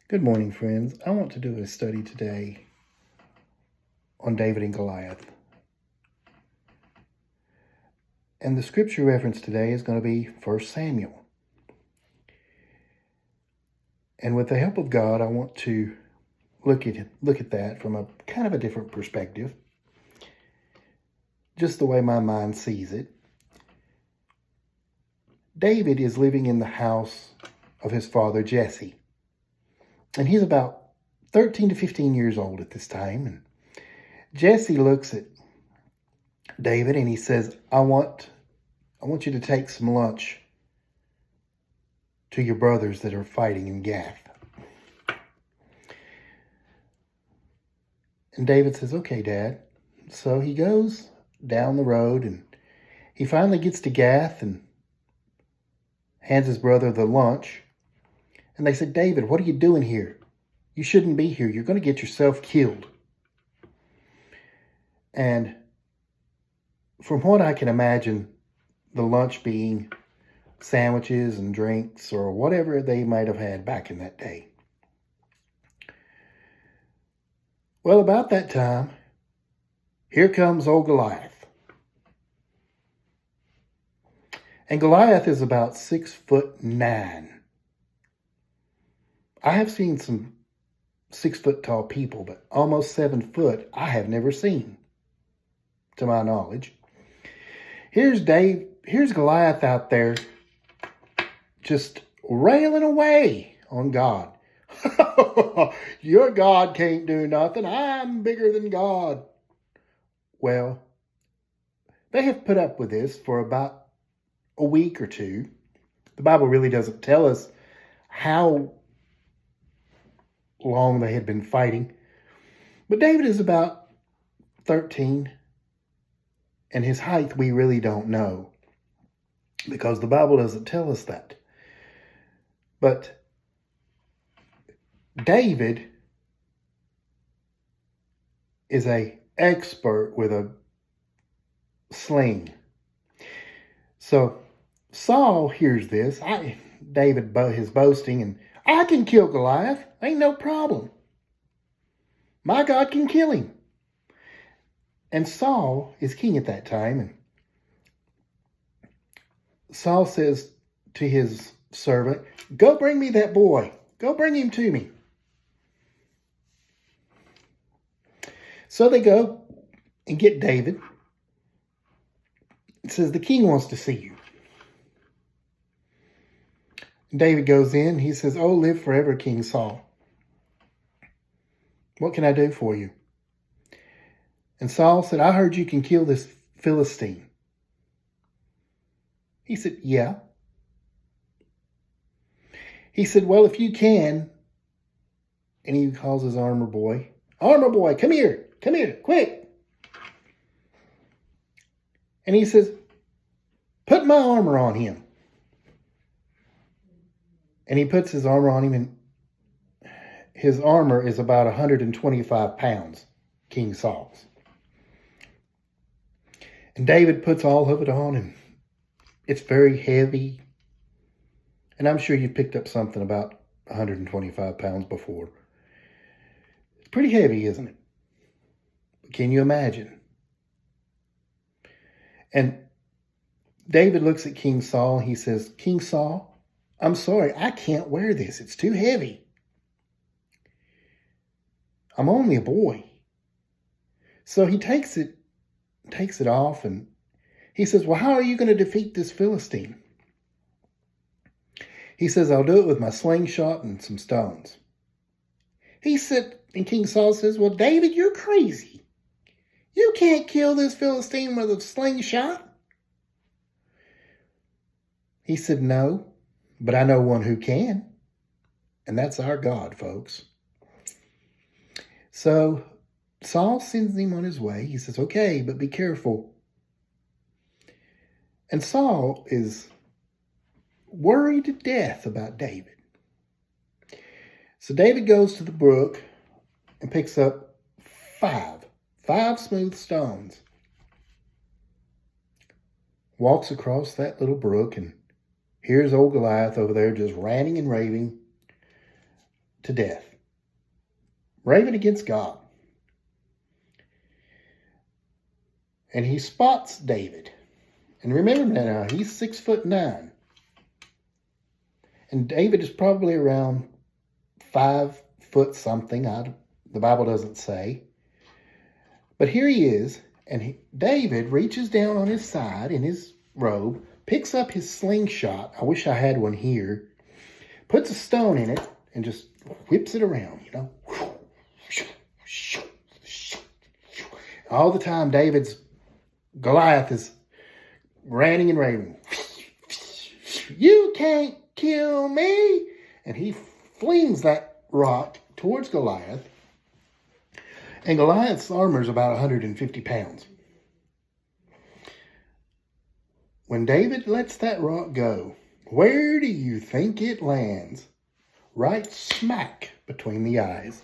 Good morning, friends. I want to do a study today on David and Goliath. And the scripture reference today is going to be 1 Samuel. And with the help of God, I want to look at that from a kind of a different perspective, just the way my mind sees it. David is living in the house of his father Jesse. And he's about 13 to 15 years old at this time. And Jesse looks at David and he says, I want you to take some lunch to your brothers that are fighting in Gath. And David says, okay, Dad. So he goes down the road and he finally gets to Gath and hands his brother the lunch. And they said, David, what are you doing here? You shouldn't be here. You're going to get yourself killed. And from what I can imagine, the lunch being sandwiches and drinks or whatever they might have had back in that day. Well, about that time, here comes old Goliath. And Goliath is about 6'9". I have seen some 6-foot tall people, but almost 7 foot I have never seen, to my knowledge. Here's Goliath out there just railing away on God. Your God can't do nothing. I'm bigger than God. Well, they have put up with this for about a week or two. The Bible really doesn't tell us how long they had been fighting. But David is about 13, and his height we really don't know because the Bible doesn't tell us that. But David is an expert with a sling. So Saul hears this. David is boasting, and I can kill Goliath. Ain't no problem. My God can kill him. And Saul is king at that time. And Saul says to his servant, go bring me that boy. Go bring him to me. So they go and get David. It says, the king wants to see you. And David goes in. He says, oh, live forever, King Saul. What can I do for you? And Saul said, I heard you can kill this Philistine. He said, yeah. He said, well, if you can, and he calls his armor boy, come here, quick. And he says, put my armor on him. And he puts his armor on him, and his armor is about 125 pounds, King Saul's. And David puts all of it on, and it's very heavy. And I'm sure you've picked up something about 125 pounds before. It's pretty heavy, isn't it? Can you imagine? And David looks at King Saul. He says, King Saul, I'm sorry, I can't wear this. It's too heavy. I'm only a boy. So he takes it off, and he says, well, how are you going to defeat this Philistine? He says, I'll do it with my slingshot and some stones. He said, and King Saul says, well, David, you're crazy. You can't kill this Philistine with a slingshot. He said, no, but I know one who can. And that's our God, folks. So Saul sends him on his way. He says, okay, but be careful. And Saul is worried to death about David. So David goes to the brook and picks up five smooth stones. Walks across that little brook, and here's old Goliath over there just ranting and raving to death, raving against God. And he spots David. And remember now, he's 6'9". And David is probably around 5 foot something. The Bible doesn't say. But here he is, and David reaches down on his side in his robe, picks up his slingshot. I wish I had one here. Puts a stone in it and just whips it around, you know. All the time, Goliath is ranting and raving. You can't kill me. And he flings that rock towards Goliath. And Goliath's armor is about 150 pounds. When David lets that rock go, where do you think it lands? Right smack between the eyes.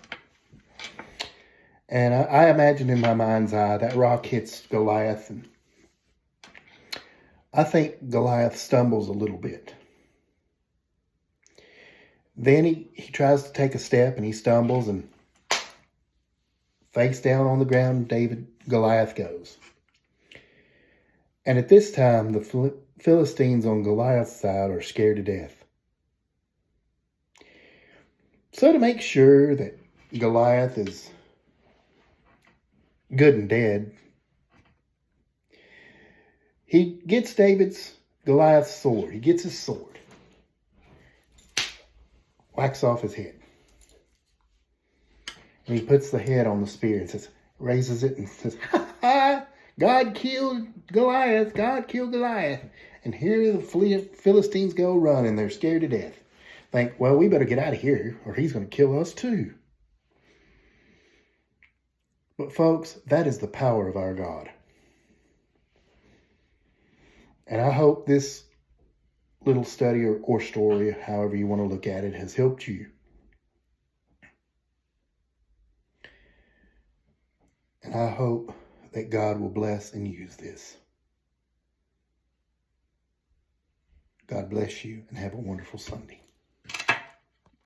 And I imagine in my mind's eye that rock hits Goliath, and I think Goliath stumbles a little bit. Then he tries to take a step and he stumbles, and face down on the ground, Goliath goes. And at this time, the Philistines on Goliath's side are scared to death. So to make sure that Goliath is good and dead, he gets Goliath's sword. He gets his sword. Whacks off his head. And he puts the head on the spear and raises it and says, "Ha ha! God killed Goliath. God killed Goliath." And here the Philistines go running. They're scared to death. Think, well, we better get out of here or he's going to kill us too. But folks, that is the power of our God. And I hope this little study or story, however you want to look at it, has helped you. And I hope that God will bless and use this. God bless you and have a wonderful Sunday.